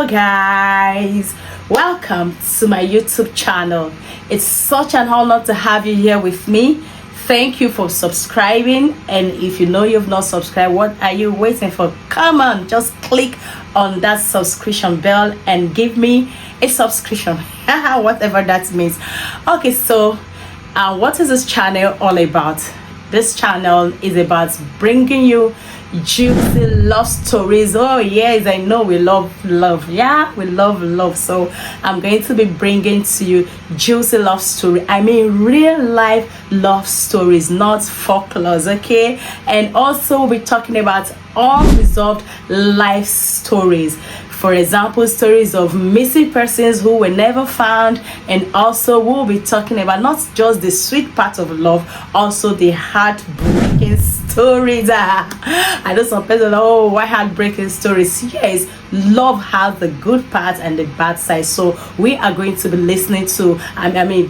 guys, welcome to my YouTube channel. It's such an honor to have you here with me. Thank you for subscribing, and if you know you've not subscribed, what are you waiting for? Come on, just click on that subscription bell and give me a subscription, whatever that means. Okay, so what is this channel all about? This channel is about bringing you juicy love stories. Oh yes, I know we love love. Yeah, we love love. So I'm going to be bringing to you juicy love story. I mean real life love stories, not folklore. Okay, and also we'll be talking about unresolved life stories. For example, stories of missing persons who were never found, and also we'll be talking about not just the sweet part of love, also the heartbreaking stories. I know some people, oh, why heartbreaking stories? Yes, love has the good part and the bad side. So we are going to be listening to,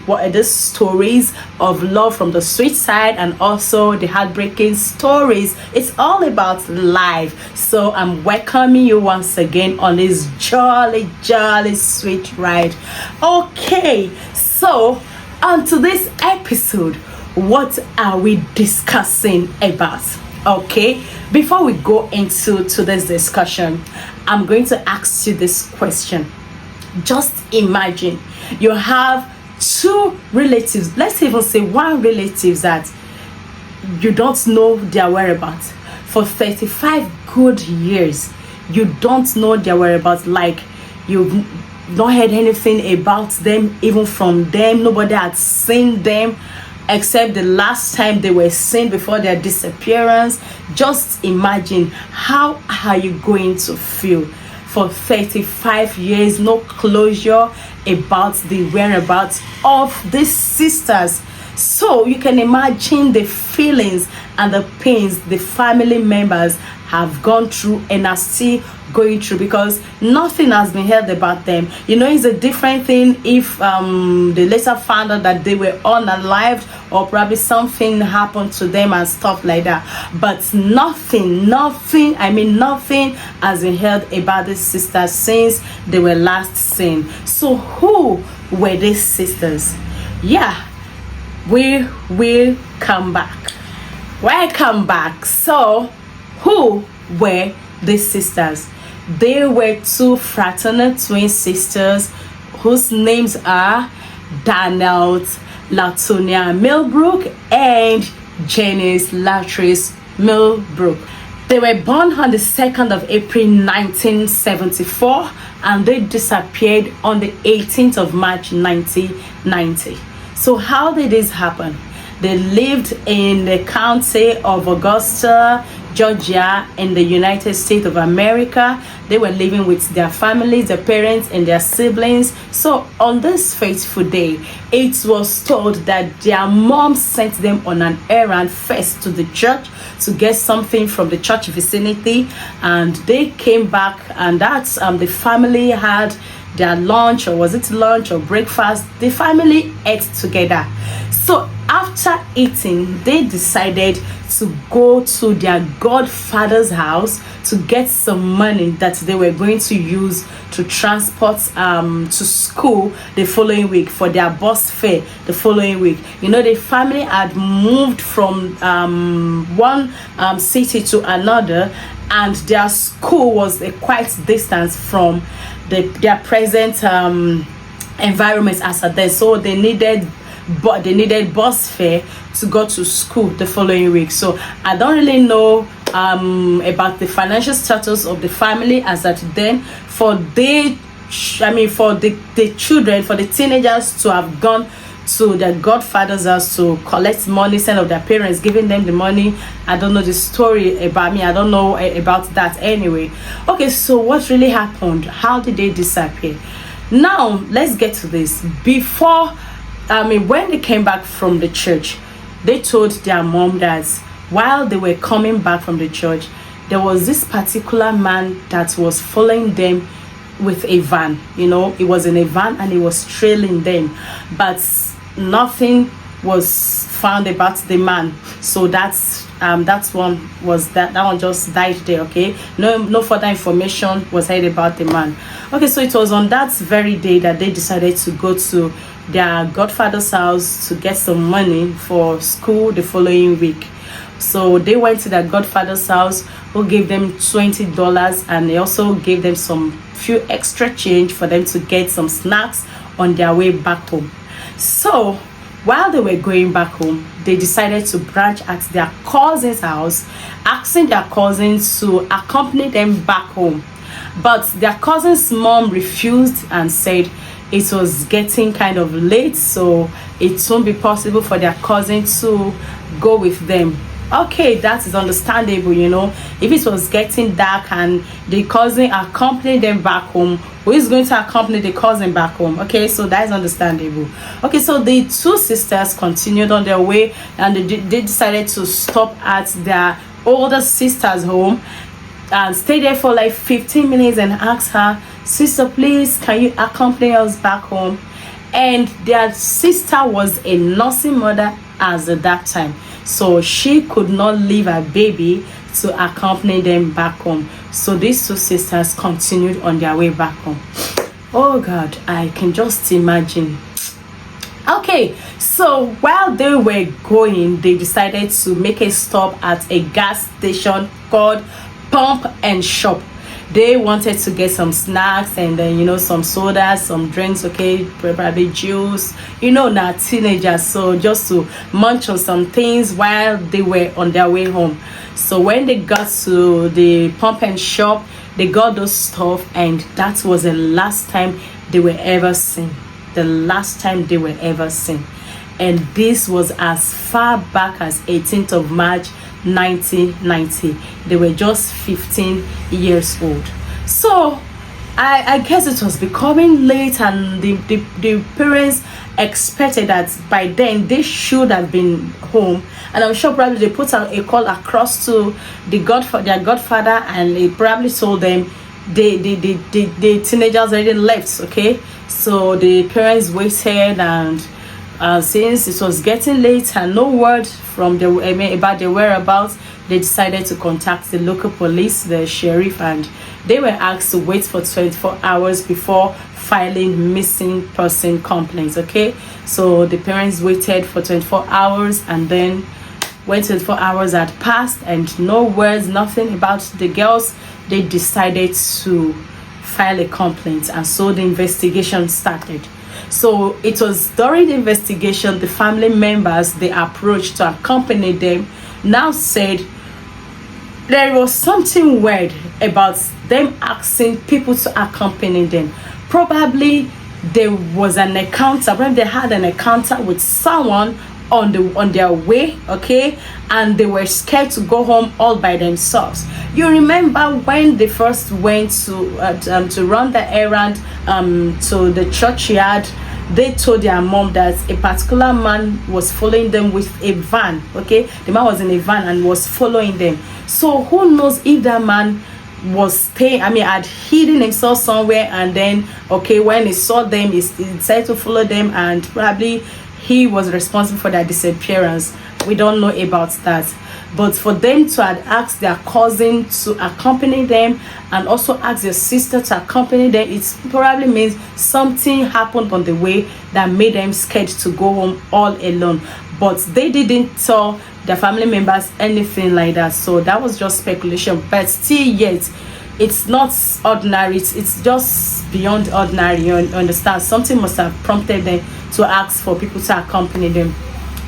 what are the stories of love from the sweet side and also the heartbreaking stories. It's all about life. So I'm welcoming you once again on this jolly sweet ride. Okay, so on to this episode, what are we discussing about? Okay, before we go into today's discussion, I'm going to ask you this question. Just imagine you have two relatives, let's even say one relative that you don't know their whereabouts for 35 good years. You don't know their whereabouts, like you've not heard anything about them, even from them. Nobody had seen them except the last time they were seen before their disappearance. Just imagine, how are you going to feel? For 35 years, no closure about the whereabouts of these sisters. So you can imagine the feelings and the pains the family members have gone through and are still going through, because nothing has been heard about them. You know, it's a different thing if they later found out that they were unalived, or probably something happened to them and stuff like that. But nothing has been heard about these sisters since they were last seen. So who were these sisters? Yeah, we will come back. Welcome back. So who were these sisters? They were two fraternal twin sisters whose names are Danelle Latonia Millbrook and Janice Latrice Millbrook. They were born on the 2nd of April 1974, and they disappeared on the 18th of March 1990. So how did this happen? They lived in the county of Augusta, Georgia, in the United States of America. They were living with their families, their parents, and their siblings. So on this fateful day, it was told that their mom sent them on an errand first to the church to get something from the church vicinity, and they came back, and that's the family had their lunch, or was it lunch or breakfast? The family ate together. So after eating, they decided to go to their godfather's house to get some money that they were going to use to transport to school the following week, for their bus fare the following week. You know, the family had moved from one city to another, and their school was a quite distance from their present environment as a day. So they needed bus fare to go to school the following week. So I don't really know about the financial status of the family as at then, for the children, for the teenagers to have gone to their godfather's house to collect money, send of their parents giving them the money. I don't know the story about me. I don't know about that anyway. Okay, so what really happened? How did they disappear? Now let's get to this. Before, when they came back from the church, they told their mom that while they were coming back from the church, there was this particular man that was following them with a van. You know, it was in a van and he was trailing them, but nothing was found about the man. So that's that one just died there. Okay, no further information was heard about the man. Okay, so it was on that very day that they decided to go to their godfather's house to get some money for school the following week. So they went to their godfather's house, who gave them $20, and they also gave them some few extra change for them to get some snacks on their way back home. So while they were going back home, they decided to branch at their cousin's house, asking their cousins to accompany them back home. But their cousin's mom refused and said it was getting kind of late, so it won't be possible for their cousin to go with them. Okay, that is understandable. If it was getting dark and the cousin accompanied them back home, who is going to accompany the cousin back home? Okay, so that is understandable. Okay, so the two sisters continued on their way, and they decided to stop at their older sister's home and stay there for like 15 minutes and ask her, "Sister, please, can you accompany us back home?" And their sister was a nursing mother as at that time, so she could not leave her baby to accompany them back home. So these two sisters continued on their way back home. Oh God, I can just imagine. Okay, so while they were going, they decided to make a stop at a gas station called Pump and Shop. They wanted to get some snacks and then some sodas, some drinks, okay, probably juice, now teenagers, so just to munch on some things while they were on their way home. So when they got to the Pump and Shop, they got those stuff, and that was the last time they were ever seen. The last time they were ever seen. And this was as far back as 18th of March 1990. They were just 15 years old. So I guess it was becoming late, and the parents expected that by then they should have been home. And I'm sure probably they put out a call across to their godfather, and they probably told them the teenagers already left. Okay, so the parents waited, and since it was getting late and no word from about their whereabouts, they decided to contact the local police, the sheriff, and they were asked to wait for 24 hours before filing missing person complaints. Okay, so the parents waited for 24 hours, and then when 24 hours had passed and no words, nothing about the girls, they decided to file a complaint, and so the investigation started. So it was during the investigation, the family members they approached to accompany them now said there was something weird about them asking people to accompany them. Probably there was an encounter, when they had an encounter with someone on their way, okay, and they were scared to go home all by themselves. You remember when they first went to run the errand to the churchyard, they told their mom that a particular man was following them with a van. Okay, the man was in a van and was following them. So who knows if that man was staying, had hidden himself somewhere, and then okay, when he saw them, he decided to follow them, and probably he was responsible for their disappearance. We don't know about that. But for them to have asked their cousin to accompany them, and also ask their sister to accompany them, it probably means something happened on the way that made them scared to go home all alone. But they didn't tell their family members anything like that, so that was just speculation. But still yet, it's not ordinary, it's just beyond ordinary. You understand, something must have prompted them to ask for people to accompany them.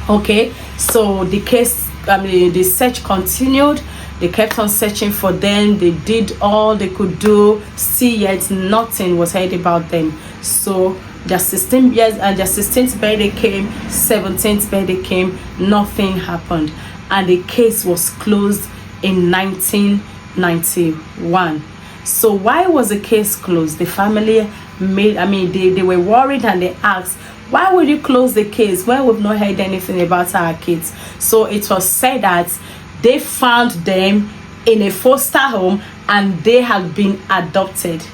Okay, so the case, the search continued. They kept on searching for them. They did all they could do, still yet nothing was heard about them. So their 16 years and their 16th birthday came, 17th birthday came, nothing happened, and the case was closed in 1991. So why was the case closed? The family they were worried, and they asked, why would you close the case? Why we've not heard anything about our kids? So it was said that they found them in a foster home and they had been adopted.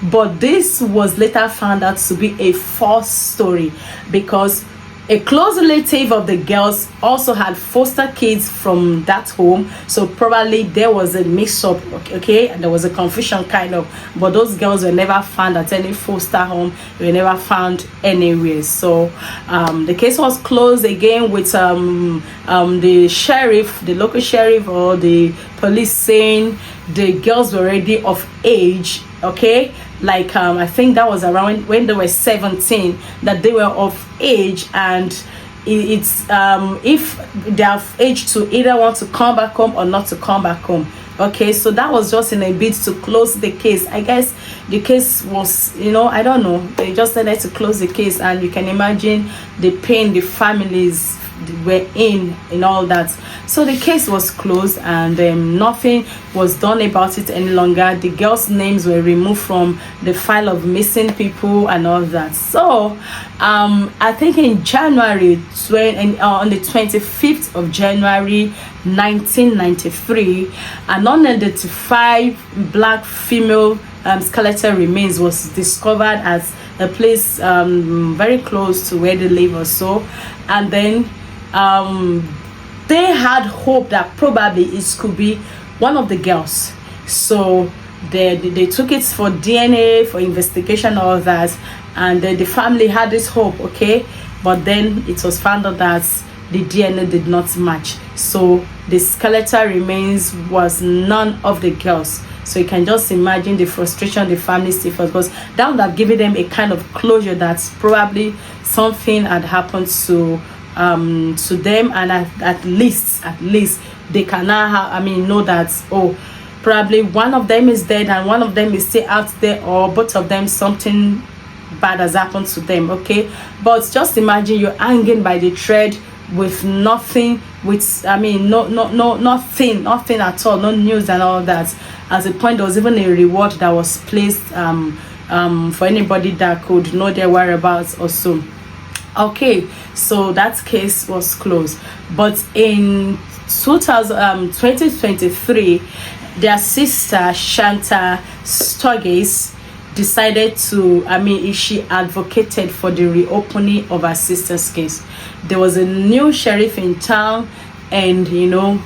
But this was later found out to be a false story, because A close relative of the girls also had foster kids from that home, so probably there was a mix-up, okay, and there was a confusion kind of, but those girls were never found at any foster home. They were never found anywhere. So the case was closed again with the sheriff, the local sheriff or the police saying the girls were already of age, okay, like I think that was around when they were 17, that they were of age, and it's if they have age to either want to come back home or not to come back home. Okay, so that was just in a bid to close the case. I guess the case was, I don't know, they just wanted to close the case, and you can imagine the pain the families were in all that. So the case was closed, and nothing was done about it any longer. The girls' names were removed from the file of missing people and all that. So I think in January on the 25th of January 1993, an unidentified black female skeletal remains was discovered at a place very close to where they live or so. And then they had hope that probably it could be one of the girls. So they took it for DNA, for investigation, all that, and then the family had this hope, okay, but then it was found out that the DNA did not match. So the skeletal remains was none of the girls. So you can just imagine the frustration the family still felt, because that would have given them a kind of closure that probably something had happened to them, and at least they can now know that, oh, probably one of them is dead and one of them is still out there, or both of them something bad has happened to them. Okay, but just imagine you're hanging by the thread with nothing, with nothing at all, no news and all that. At the point there was even a reward that was placed for anybody that could know their whereabouts or so. Okay, so that case was closed. But in 2023, their sister Shanta Sturgis decided to, she advocated for the reopening of her sister's case. There was a new sheriff in town, and new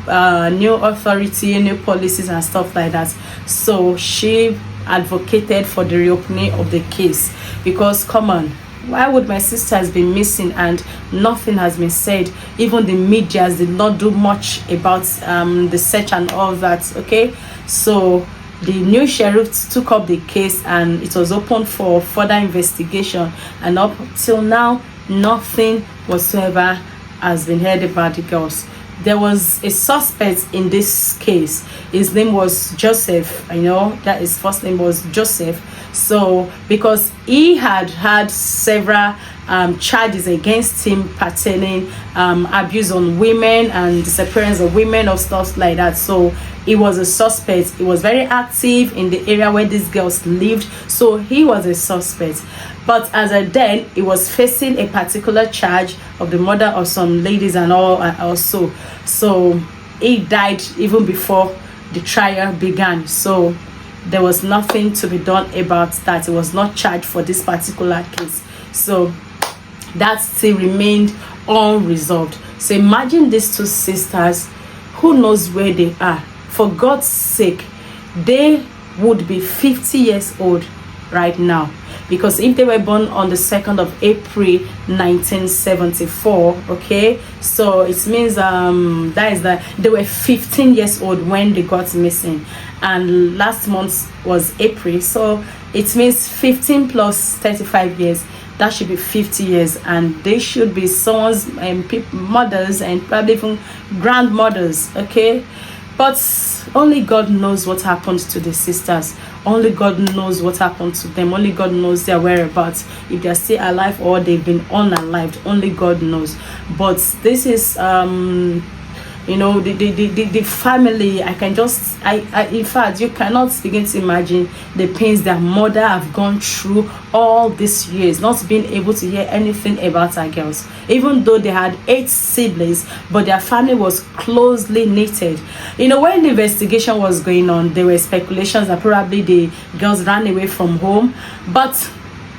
authority, new policies and stuff like that. So she advocated for the reopening of the case, because come on, why would my sister has been missing and nothing has been said? Even the media did not do much about the search and all that. Okay, so the new sheriff took up the case, and it was open for further investigation, and up till now nothing whatsoever has been heard about the girls. There was a suspect in this case. His name was Joseph. That his first name was Joseph. So because he had several charges against him pertaining abuse on women and disappearance of women, or stuff like that. So he was a suspect. He was very active in the area where these girls lived, so he was a suspect. But as a then, he was facing a particular charge of the murder of some ladies and all also. So he died even before the trial began. So there was nothing to be done about that. He was not charged for this particular case. So that still remained unresolved. So imagine these two sisters, who knows where they are. For God's sake, they would be 50 years old right now, because if they were born on the 2nd of April 1974, okay, so it means that is that they were 15 years old when they got missing, and last month was April, so it means 15 plus 35 years, that should be 50 years, and they should be someone's mothers and probably even grandmothers. Okay, but only God knows what happened to the sisters. Only God knows what happened to them. Only God knows their whereabouts, if they're still alive or they've been unalived. Only God knows. But this is the family. I can just in fact, you cannot begin to imagine the pains their mother have gone through all these years, not being able to hear anything about our girls, even though they had 8 siblings, but their family was closely knitted. When the investigation was going on, there were speculations that probably the girls ran away from home, but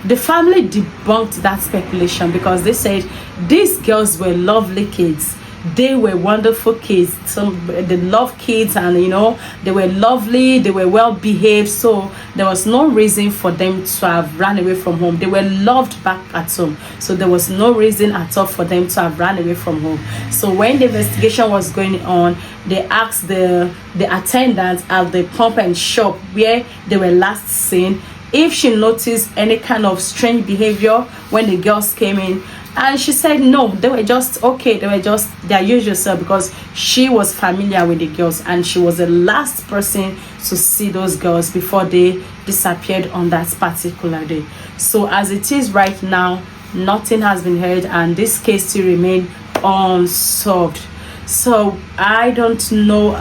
the family debunked that speculation because they said these girls were lovely kids. They were wonderful kids. They love kids, and they were lovely, they were well behaved, so there was no reason for them to have run away from home. They were loved back at home, so there was no reason at all for them to have run away from home. So when the investigation was going on, they asked the attendant at the pump and shop where they were last seen if she noticed any kind of strange behavior when the girls came in. And she said no, they were just okay. They were just their usual self, because she was familiar with the girls and she was the last person to see those girls before they disappeared on that particular day. So as it is right now, nothing has been heard and this case still remains unsolved. So I don't know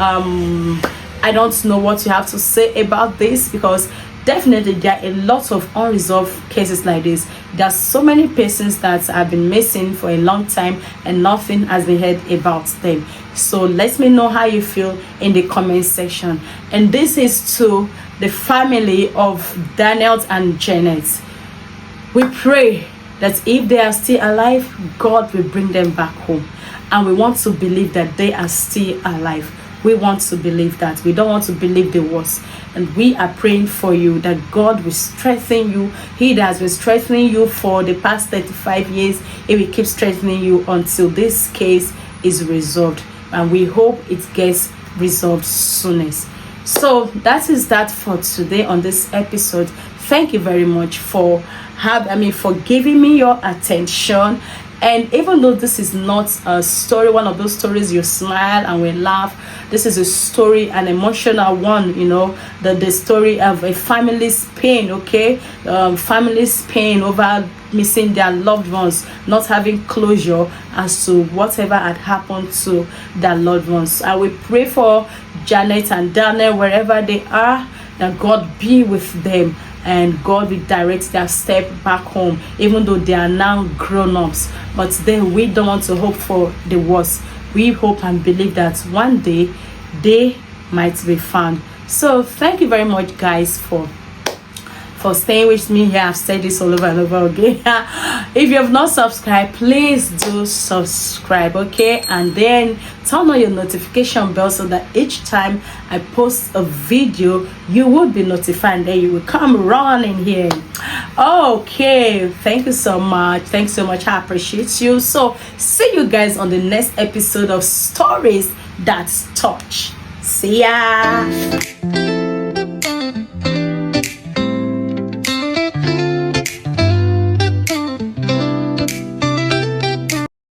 what you have to say about this, because definitely there are a lot of unresolved cases like this. There are so many persons that have been missing for a long time and nothing has been heard about them. So let me know how you feel in the comment section. And this is to the family of Daniel and Janet. We pray that if they are still alive, God will bring them back home, and we want to believe that they are still alive. We want to believe that. We don't want to believe the worst. And we are praying for you that God will strengthen you. He that has been strengthening you for the past 35 years, He will keep strengthening you until this case is resolved. And we hope it gets resolved soonest. So that is that for today on this episode. Thank you very much for giving me your attention. And even though this is not a story, one of those stories you smile and we laugh, this is a story, an emotional one, the story of a family's pain, okay? Family's pain over missing their loved ones, not having closure as to whatever had happened to their loved ones. I will pray for Janet and Daniel wherever they are, that God be with them and God will direct their step back home, even though they are now grown-ups. But then we don't want to hope for the worst. We hope and believe that one day they might be found. So thank you very much, guys, for staying with me here. I've said this all over and over again. If you have not subscribed, please do subscribe, okay? And then turn on your notification bell so that each time I post a video, you would be notified and then you will come running here. Okay, thank you so much. Thanks so much. I appreciate you. So see you guys on the next episode of Stories That Touch. See ya.